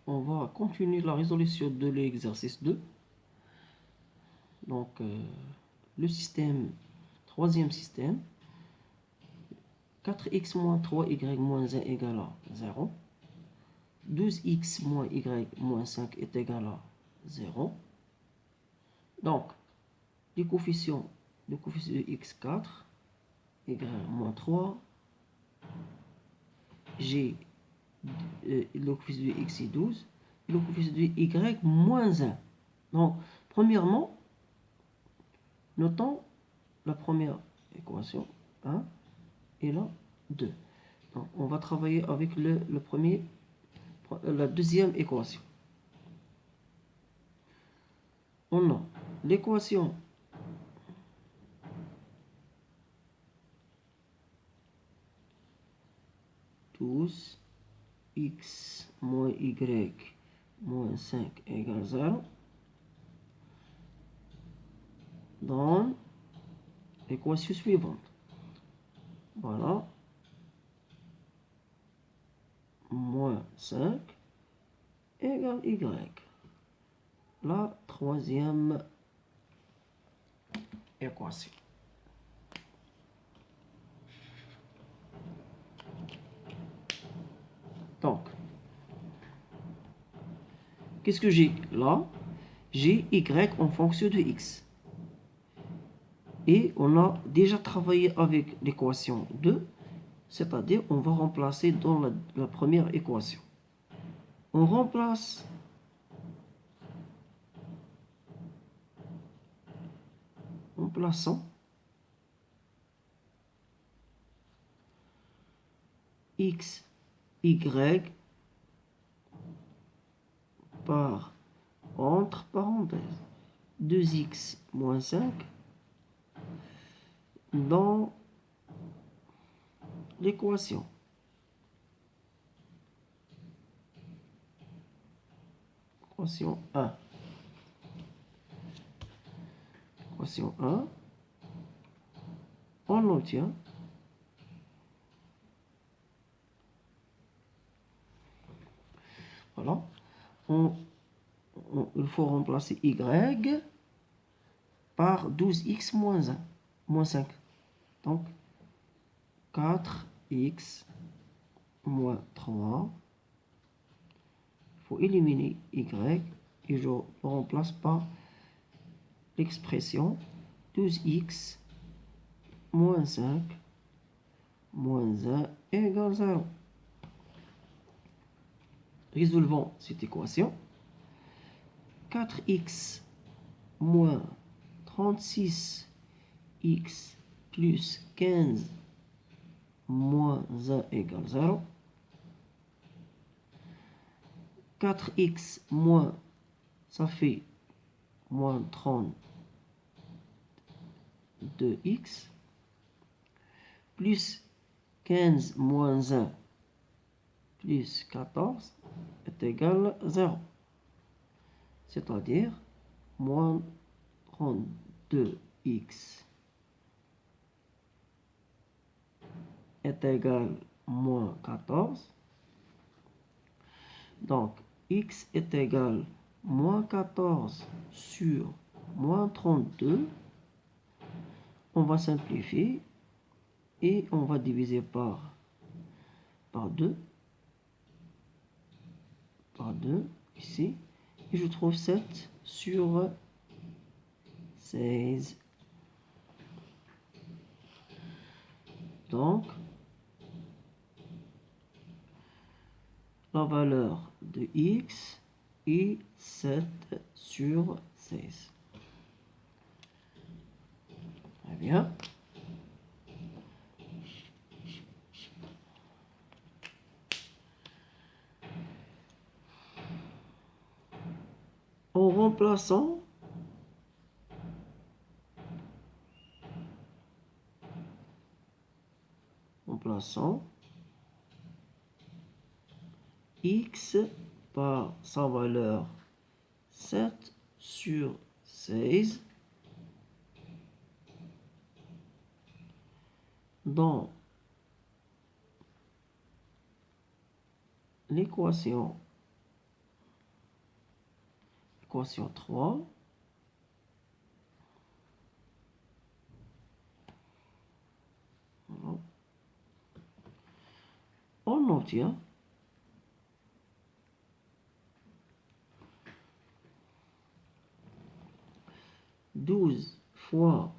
on va continuer la résolution de l'exercice 2. Donc, le système, troisième système, 4x moins 3y moins 1 égale à 0. 12x moins y moins 5 est égal à 0. Donc, le coefficient de x 4, y moins 3, g, le coefficient de x est 12, et le coefficient de y moins 1. Donc, premièrement, notons la première équation, 1, et là, 2. Donc, on va travailler avec la deuxième équation. On a l'équation 12 x moins y moins 5 égale 0 dans l'équation suivante. Voilà. Moins 5 égale y. La troisième équation. Donc, qu'est-ce que j'ai là? J'ai y en fonction de x. Et on a déjà travaillé avec l'équation 2, c'est-à-dire on va remplacer dans la première équation. On remplace en plaçant x, y par, entre parenthèses, 2x moins 5 dans l'équation. Équation 1. Équation 1. On obtient voilà. Il faut remplacer y par 12x moins 1, moins 5. Donc, 4x moins 3. Il faut éliminer y et je le remplace par l'expression 12x moins 5 moins 1 égale 0. Résolvons cette équation. 4x moins 36x plus 15 moins 1 égale 0. 4x moins, ça fait moins 32x, plus 15 moins 1 plus 14 est égal à 0. C'est-à-dire moins 32x est égal à moins 14. Donc, x est égal à moins 14 sur moins 32. On va simplifier et on va diviser par 2. Par 2 ici. Et je trouve 7 sur 16. Donc, la valeur de x est 7 sur 16. Très bien. En remplaçant x par sa valeur 7 sur 16 dans l'équation équation 3. Voilà. On obtient 12 fois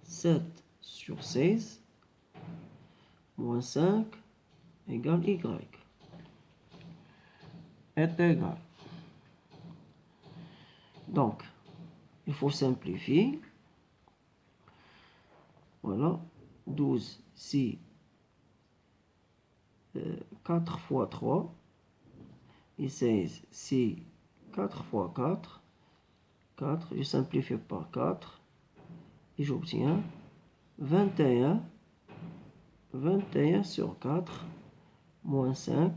7 sur 16 moins 5 égale Y est égal. Donc, il faut simplifier. Voilà, 12, c'est 4 fois 3. Et 16, c'est 4 fois 4. 4, je simplifie par 4. Et j'obtiens 21. 21 sur 4 moins 5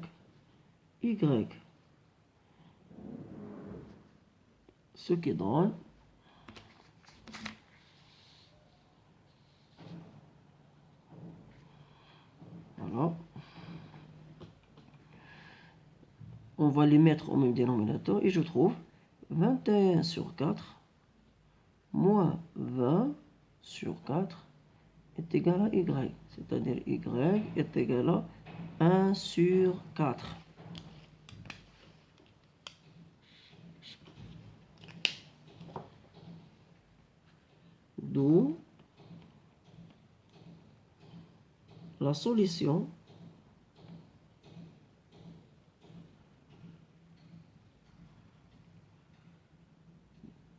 Y. Ce qui donne voilà. On va les mettre au même dénominateur et je trouve 21 sur 4 moins 20 sur 4 est égal à Y. C'est-à-dire Y est égal à 1 sur 4. D'où la solution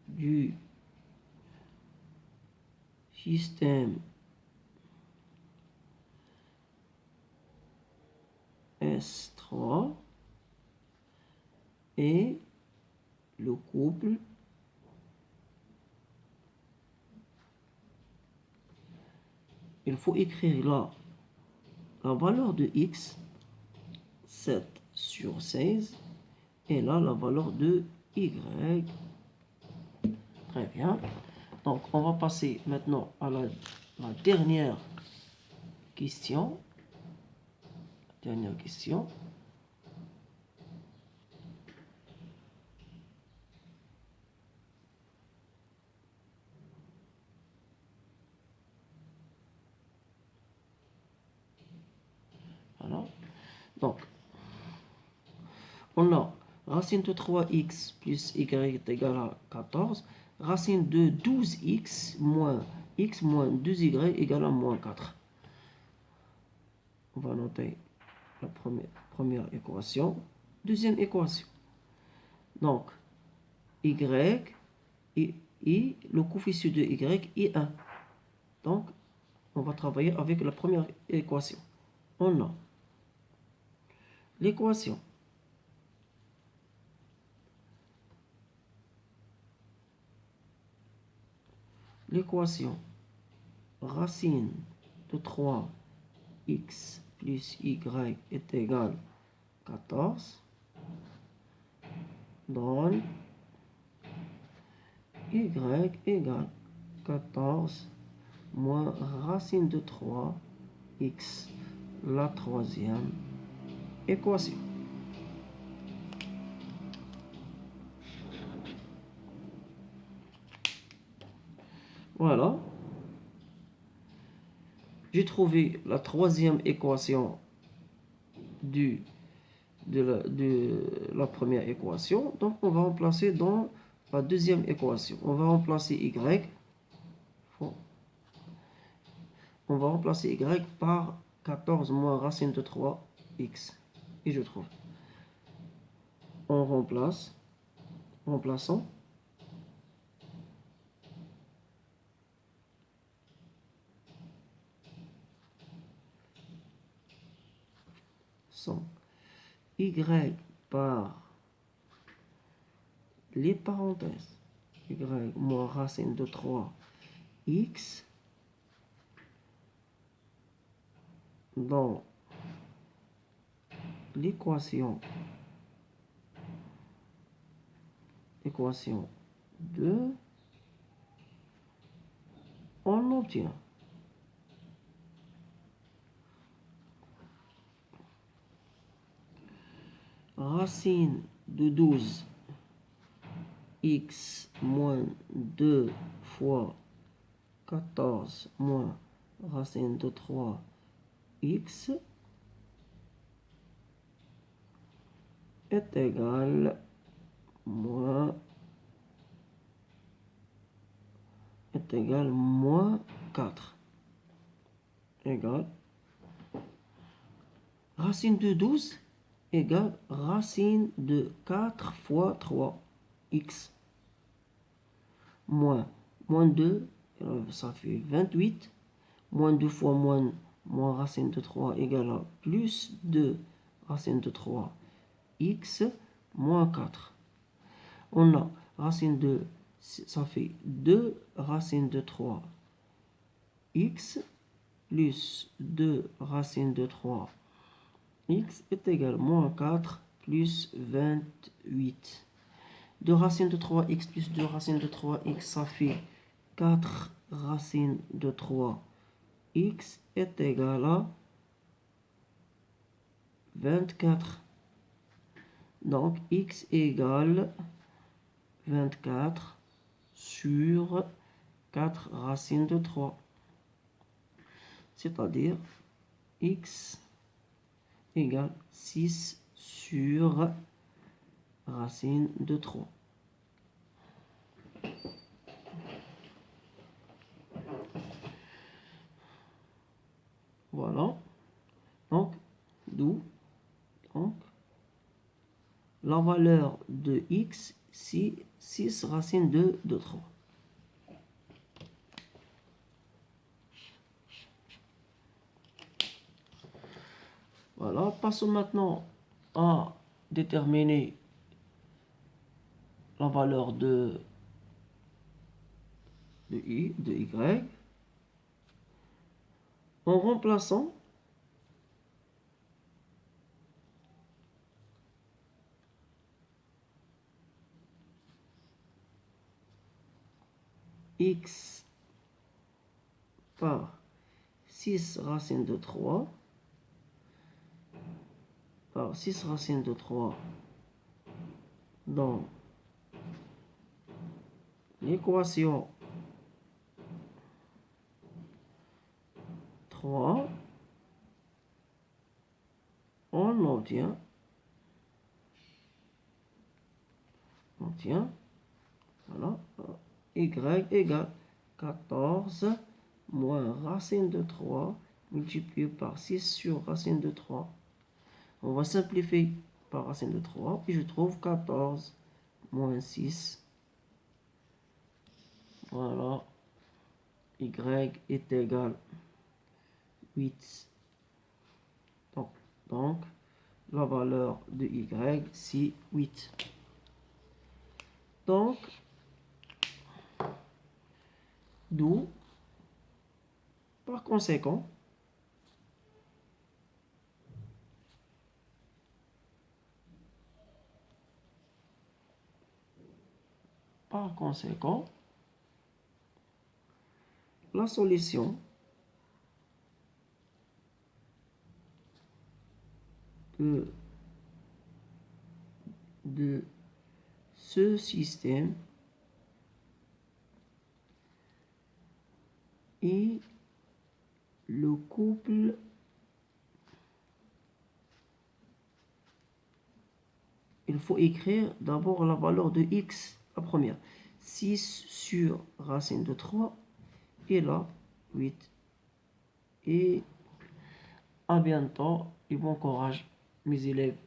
du système S3 et le couple il faut écrire là la valeur de x 7 sur 16 et là la valeur de y. Très bien. Donc on va passer maintenant à la dernière question. Dernière question. Voilà. Donc, on a racine de 3x plus y est égal à 14. Racine de 12x moins 2y égale à moins 4. On va noter la première équation. Deuxième équation. Donc, y et le coefficient de y est 1. Donc, on va travailler avec la première équation. On a l'équation racine de 3x plus y est égal à 14 donne y égale 14 moins racine de 3x, la troisième équation. Voilà. J'ai trouvé la troisième équation de la première équation. Donc, on va remplacer dans la deuxième équation. On va remplacer y. On va remplacer y par 14 moins racine de 3x. Et je trouve. On remplace. Remplaçant. Y par les parenthèses. Y moins racine de 3x dans l'équation 2, on obtient racine de 12 x moins 2 fois 14 moins racine de 3x est égal moins 4 égale racine de 12 égale racine de 4 fois 3x moins 2, ça fait 28, moins 2 fois moins racine de 3 égale à plus 2 racine de 3x moins 4. On a racine de, ça fait 2 racine de 3x plus 2 racine de 3x est égal à moins 4 plus 28. 2 racines de 3x plus 2 racines de 3x, ça fait 4 racines de 3x est égal à 24. Donc, x égale 24 sur 4 racines de 3. C'est-à-dire, x égale 6 sur racine de 3. Voilà. Donc, d'où la valeur de x, c'est 6 racine de 3. Voilà. Passons maintenant à déterminer la valeur de y, en remplaçant x par 6 racine de 3 par 6 racine de 3 dans l'équation 3, on obtient voilà, y égale 14 moins racine de 3 multiplié par 6 sur racine de 3. On va simplifier par racine de 3 et je trouve 14 moins 6. Voilà, y est égal 8. Donc la valeur de y, c'est 8. Donc, d'où, par conséquent, la solution de ce système est le couple il faut écrire d'abord la valeur de x, la première, 6 sur racine de 3 et là 8. Et à bientôt et bon courage mes élèves.